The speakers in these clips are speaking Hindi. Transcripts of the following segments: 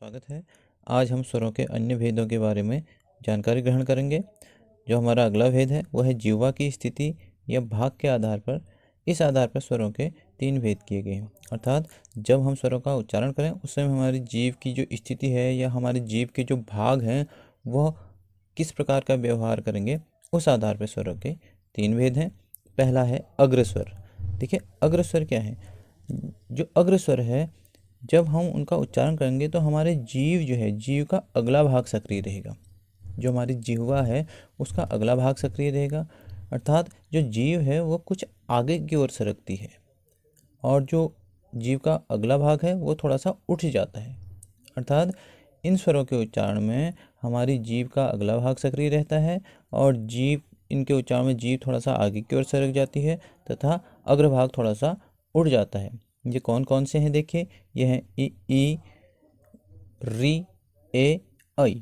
स्वागत है। आज हम स्वरों के अन्य भेदों के बारे में जानकारी ग्रहण करेंगे। जो हमारा अगला भेद है वह है जिह्वा की स्थिति या भाग के आधार पर। इस आधार पर स्वरों के 3 भेद किए गए हैं, अर्थात जब हम स्वरों का उच्चारण करें उस समय हमारी जीभ की जो स्थिति है या हमारी जीभ के जो भाग हैं वह किस प्रकार का व्यवहार करेंगे, उस आधार पर स्वरों के 3 भेद हैं। पहला है अग्रस्वर। देखिए अग्रस्वर क्या है। जो अग्रस्वर है, जब हम उनका उच्चारण करेंगे तो हमारे जीव जो है, जीव का अगला भाग सक्रिय रहेगा। जो हमारी जिह्वा है उसका अगला भाग सक्रिय रहेगा, अर्थात जो जीव है वो कुछ आगे की ओर सरकती है और जो जीव का अगला भाग है वो थोड़ा सा उठ जाता है। अर्थात इन स्वरों के उच्चारण में हमारी जीभ का अगला भाग सक्रिय रहता है और जीभ इनके उच्चारण में जीभ थोड़ा सा आगे की ओर सरक जाती है तथा अग्रभाग थोड़ा सा उड़ जाता है। ये कौन कौन से हैं देखिए, ये हैं ई, री, ए, ऐ।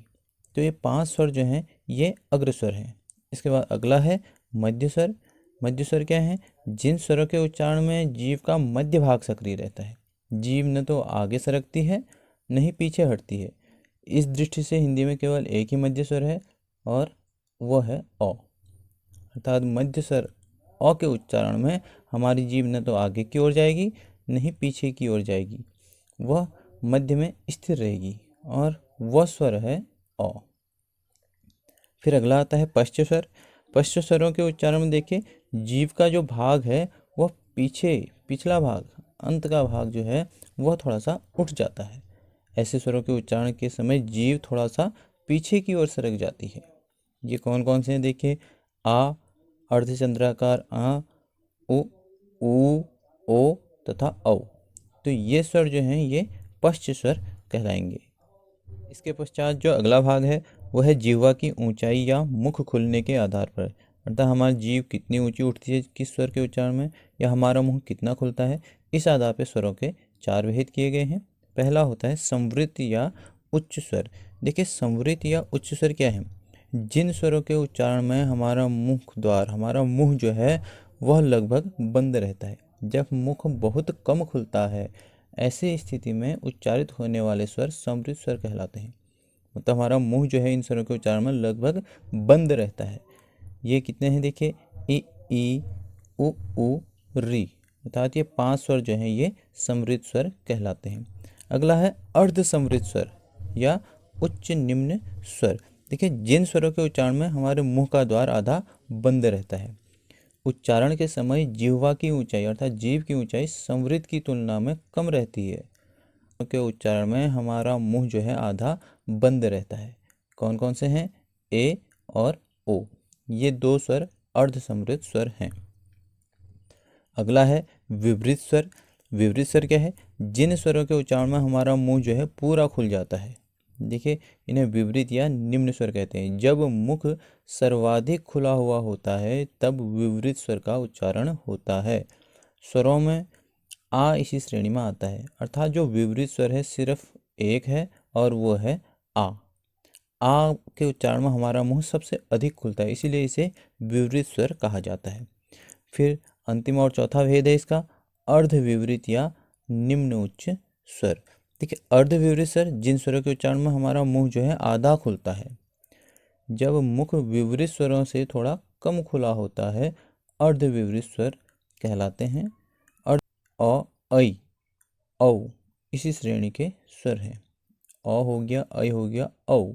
तो ये 5 स्वर जो हैं ये अग्रस्वर हैं। इसके बाद अगला है मध्य स्वर। मध्य स्वर क्या है? जिन स्वरों के उच्चारण में जीभ का मध्य भाग सक्रिय रहता है। जीभ न तो आगे सरकती है न ही पीछे हटती है। इस दृष्टि से हिंदी में केवल एक ही मध्य स्वर है और वह है अ। अर्थात मध्य स्वर अ के उच्चारण में हमारी जीभ न तो आगे की ओर जाएगी न ही पीछे की ओर जाएगी, वह मध्य में स्थिर रहेगी और वह स्वर है अ। फिर अगला आता है पश्च स्वर। पश्च स्वरों के उच्चारण में देखिए जीभ का जो भाग है वह पिछला भाग, अंत का भाग जो है वह थोड़ा सा उठ जाता है। ऐसे स्वरों के उच्चारण के समय जीभ थोड़ा सा पीछे की ओर सरक जाती है। ये कौन कौन से हैं देखिए, आ, अर्धचंद्राकार आ, उ, ओ तथा औ। तो ये स्वर जो हैं ये पश्च स्वर कहलाएंगे। इसके पश्चात जो अगला भाग है वह है जिह्वा की ऊंचाई या मुख खुलने के आधार पर। अर्थात हमारी जीभ कितनी ऊंची उठती है किस स्वर के उच्चारण में, या हमारा मुंह कितना खुलता है, इस आधार पर स्वरों के 4 भेद किए गए हैं। पहला होता है संवृत या उच्च स्वर। देखिए संवृत या उच्च स्वर क्या है? जिन स्वरों के उच्चारण में हमारा मुख द्वार, हमारा मुंह जो है वह लगभग बंद रहता है, जब मुख बहुत कम खुलता है, ऐसी स्थिति में उच्चारित होने वाले स्वर संवृत स्वर कहलाते हैं। मतलब हमारा मुंह जो है इन स्वरों के उच्चारण में लगभग बंद रहता है। ये कितने हैं देखिए, ई, उ, री। अर्थात ये 5 स्वर जो हैं ये संवृत स्वर कहलाते हैं। अगला है अर्ध संवृत स्वर या उच्च निम्न स्वर। देखिए जिन स्वरों के उच्चारण में हमारे मुंह का द्वार आधा बंद रहता है, उच्चारण के समय जिह्वा की ऊंचाई अर्थात जीभ की ऊंचाई संवृत की तुलना में कम रहती है। के उच्चारण में हमारा मुंह जो है आधा बंद रहता है। कौन कौन से हैं? ए और ओ। ये 2 स्वर अर्ध संवृत स्वर हैं। अगला है विवृत स्वर। विवृत स्वर क्या है? जिन स्वरों के उच्चारण में हमारा मुंह जो है पूरा खुल जाता है। देखिए इन्हें विवृत या निम्न स्वर कहते हैं। जब मुख सर्वाधिक खुला हुआ होता है तब विवृत स्वर का उच्चारण होता है। स्वरों में आ इसी श्रेणी में आता है, अर्थात जो विवृत स्वर है सिर्फ एक है और वो है आ। आ के उच्चारण में हमारा मुंह सबसे अधिक खुलता है, इसीलिए इसे विवृत स्वर कहा जाता है। फिर अंतिम और चौथा भेद है इसका अर्ध विवृत या निम्न उच्च स्वर। देखिए अर्ध विवृत स्वर जिन स्वरों के उच्चारण में हमारा मुंह जो है आधा खुलता है। जब मुख विवृत स्वरों से थोड़ा कम खुला होता है अर्ध विवृत स्वर कहलाते हैं। अ, ऐ, औ इसी श्रेणी के स्वर हैं। अ हो गया, ऐ हो गया, औ।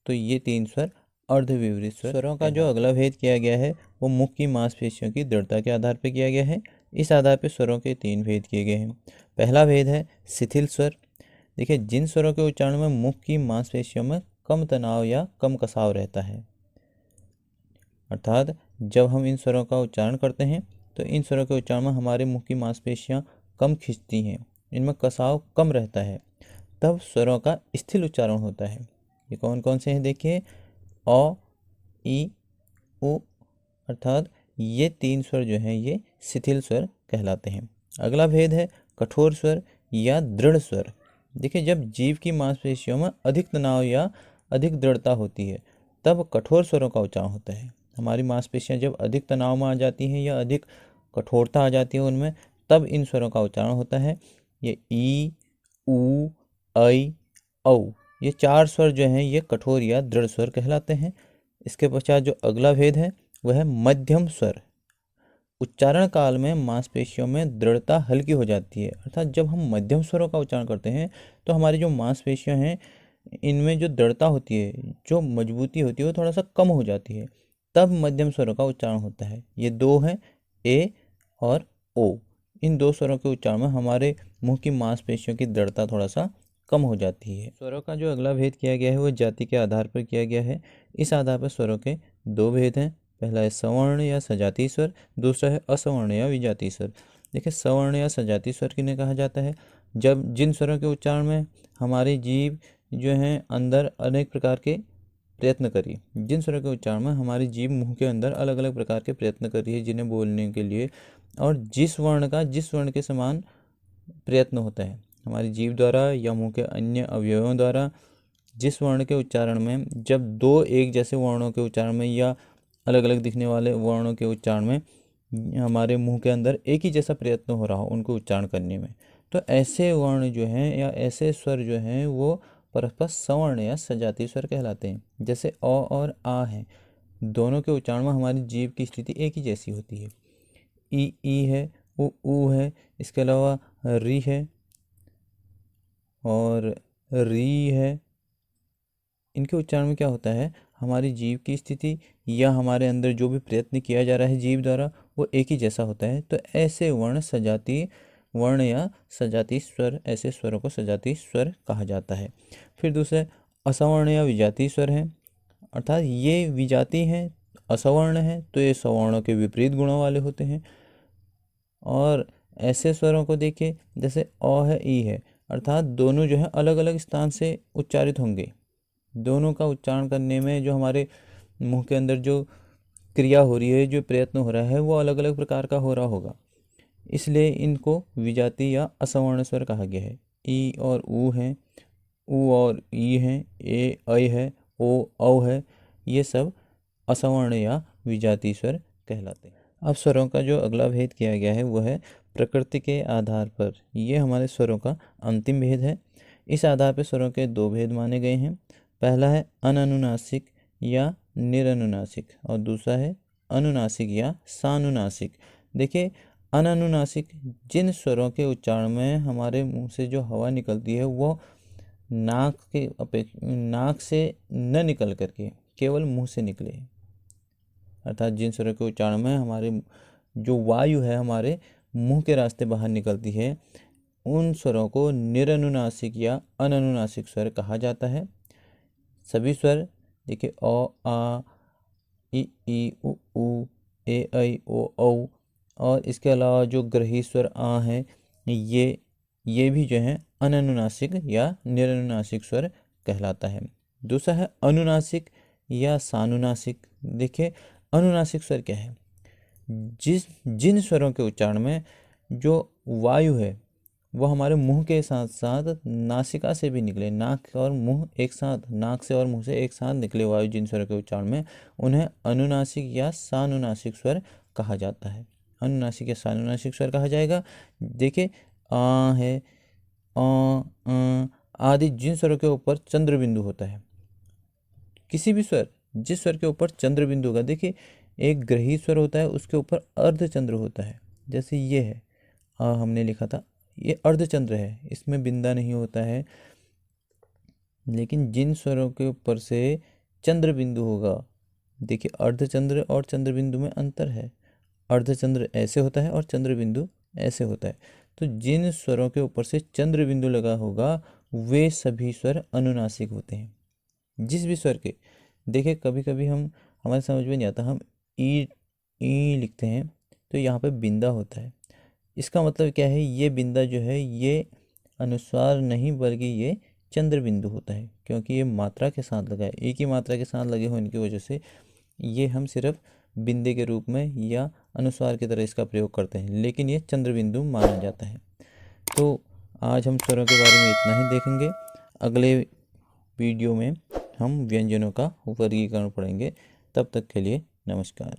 तो ये 3 स्वर अर्धविवृत स्वरों का जो अगला भेद किया गया है वो मुख की मांसपेशियों की दृढ़ता के आधार पर किया गया है। इस आधार पर स्वरों के 3 भेद किए गए हैं। पहला भेद है शिथिल स्वर। देखिए जिन स्वरों के उच्चारण में मुख की मांसपेशियों में कम तनाव या कम कसाव रहता है, अर्थात जब हम इन स्वरों का उच्चारण करते हैं तो इन स्वरों के उच्चारण में हमारे मुख की मांसपेशियां कम खिंचती हैं, इनमें कसाव कम रहता है, तब स्वरों का स्थिर उच्चारण होता है। ये कौन कौन से हैं देखिए, अ, ई, उ। अर्थात ये 3 स्वर जो हैं ये शिथिल स्वर कहलाते हैं। अगला भेद है कठोर स्वर या दृढ़ स्वर। देखिए जब जीभ की मांसपेशियों में अधिक तनाव या अधिक दृढ़ता होती है तब कठोर स्वरों का उच्चारण होता है। हमारी मांसपेशियां जब अधिक तनाव में आ जाती हैं या अधिक कठोरता आ जाती है उनमें, तब इन स्वरों का उच्चारण होता है। ये ई, उ, ऐ, औ। ये 4 स्वर जो हैं ये कठोर या दृढ़ स्वर कहलाते हैं। इसके पश्चात जो अगला भेद है वह है मध्यम स्वर। उच्चारण काल में मांसपेशियों में दृढ़ता हल्की हो जाती है, अर्थात जब हम मध्यम स्वरों का उच्चारण करते हैं तो हमारी जो मांसपेशियां हैं इनमें जो दृढ़ता होती है, जो मजबूती होती है, वो थोड़ा सा कम हो जाती है, तब मध्यम स्वरों का उच्चारण होता है। ये दो हैं, ए और ओ। इन दो स्वरों के उच्चारण में हमारे मुंह की मांसपेशियों की दृढ़ता थोड़ा सा कम हो जाती है। स्वरों का जो अगला भेद किया गया है वो जाति के आधार पर किया गया है। इस आधार पर स्वरों के दो भेद हैं। पहला है सवर्ण या सजातीय स्वर, दूसरा है असवर्ण या विजातीय स्वर। देखिए, सवर्ण या सजातीय स्वर किन्हें कहा जाता है? जब जिन स्वरों के उच्चारण में हमारी जीभ जो है अंदर अनेक प्रकार के प्रयत्न करिए, जिन स्वरों के उच्चारण में हमारी जीभ मुंह के अंदर अलग अलग प्रकार के प्रयत्न कर रही है जिन्हें बोलने के लिए, और जिस वर्ण के समान प्रयत्न होता है हमारी जीभ द्वारा या मुंह के अन्य अवयवों द्वारा, जिस वर्ण के उच्चारण में जब दो एक जैसे वर्णों के उच्चारण में या अलग अलग दिखने वाले वर्णों के उच्चारण में हमारे मुंह के अंदर एक ही जैसा प्रयत्न हो रहा हो उनको उच्चारण करने में, तो ऐसे वर्ण जो हैं या ऐसे स्वर जो हैं वो परस्पर सवर्ण या सजातीय स्वर कहलाते हैं। जैसे अ और आ है, दोनों के उच्चारण में हमारी जीभ की स्थिति एक ही जैसी होती है। ई है, ऊ है, इसके अलावा री है और री है। इनके उच्चारण में क्या होता है, हमारी जीभ की स्थिति या हमारे अंदर जो भी प्रयत्न किया जा रहा है जीभ द्वारा वो एक ही जैसा होता है। तो ऐसे वर्ण सजातीय वर्ण या सजातीय स्वर, ऐसे स्वरों को सजातीय स्वर कहा जाता है। फिर दूसरे असवर्ण या विजातीय स्वर हैं, अर्थात ये विजातीय हैं, असवर्ण हैं, तो ये सवर्णों के विपरीत गुणों वाले होते हैं। और ऐसे स्वरों को देखिए, जैसे अ है, ई है, अर्थात दोनों जो है अलग अलग स्थान से उच्चारित होंगे। दोनों का उच्चारण करने में जो हमारे मुंह के अंदर जो क्रिया हो रही है, जो प्रयत्न हो रहा है, वो अलग अलग प्रकार का हो रहा होगा, इसलिए इनको विजातीय या असवर्ण स्वर कहा गया है। ई और ऊ हैं, ऊ और ई हैं, ए ऐ है, ओ औ है, ये सब असवर्ण या विजातीय स्वर कहलाते हैं। अब स्वरों का जो अगला भेद किया गया है वह है प्रकृति के आधार पर। ये हमारे स्वरों का अंतिम भेद है। इस आधार पर स्वरों के दो भेद माने गए हैं। पहला है अननुनासिक या निरनुनासिक और दूसरा है अनुनासिक या सानुनासिक। देखिए, अननुनासिक जिन स्वरों के उच्चारण में हमारे मुंह से जो हवा निकलती है वो नाक से न निकल करके केवल मुंह से निकले, अर्थात जिन स्वरों के उच्चारण में हमारे जो वायु है हमारे मुंह के रास्ते बाहर निकलती है, उन स्वरों को निरनुनासिक या अननुनासिक स्वर कहा जाता है। सभी स्वर देखिए, अ आ, ई उ ए ऐ ओ औ, और इसके अलावा जो ग्रही स्वर आ है ये भी जो है अननुनासिक या निरनुनासिक स्वर कहलाता है। दूसरा है अनुनासिक या सानुनासिक। देखिए, अनुनासिक स्वर क्या है? जिन स्वरों के उच्चारण में जो वायु है वो हमारे मुंह के साथ साथ नासिका से भी निकले, नाक और मुंह एक साथ, नाक से और मुंह से एक साथ निकले वायु जिन स्वरों के उच्चारण में, उन्हें अनुनासिक या सानुनासिक स्वर कहा जाता है। अनुनासिक या सानुनासिक स्वर कहा जाएगा। देखिए, आ है, आदि जिन स्वरों के ऊपर चंद्र बिंदु होता है, किसी भी स्वर जिस स्वर के ऊपर चंद्र बिंदु होगा, देखिए एक ग्रही स्वर होता है उसके ऊपर अर्धचंद्र होता है, जैसे ये है हमने लिखा था, ये अर्धचंद्र है, इसमें बिंदा नहीं होता है। लेकिन जिन स्वरों के ऊपर से चंद्र बिंदु होगा, देखिए अर्धचंद्र और चंद्र बिंदु में अंतर है। अर्धचंद्र ऐसे होता है और चंद्र बिंदु ऐसे होता है। तो जिन स्वरों के ऊपर से चंद्र बिंदु लगा होगा वे सभी स्वर अनुनासिक होते हैं। जिस भी स्वर के, देखिए कभी कभी हमारे समझ में नहीं आता, हम ई लिखते हैं तो यहाँ पे बिंदा होता है। इसका मतलब क्या है? ये बिंदा जो है ये अनुस्वार नहीं बल्कि ये चंद्र बिंदु होता है, क्योंकि ये मात्रा के साथ लगा है, एक ही मात्रा के साथ लगे होने की वजह से ये हम सिर्फ बिंदे के रूप में या अनुस्वार की तरह इसका प्रयोग करते हैं, लेकिन ये चंद्र बिंदु माना जाता है। तो आज हम स्वरों के बारे में इतना ही देखेंगे। अगले वीडियो में हम व्यंजनों का वर्गीकरण पढ़ेंगे। तब तक के लिए नमस्कार।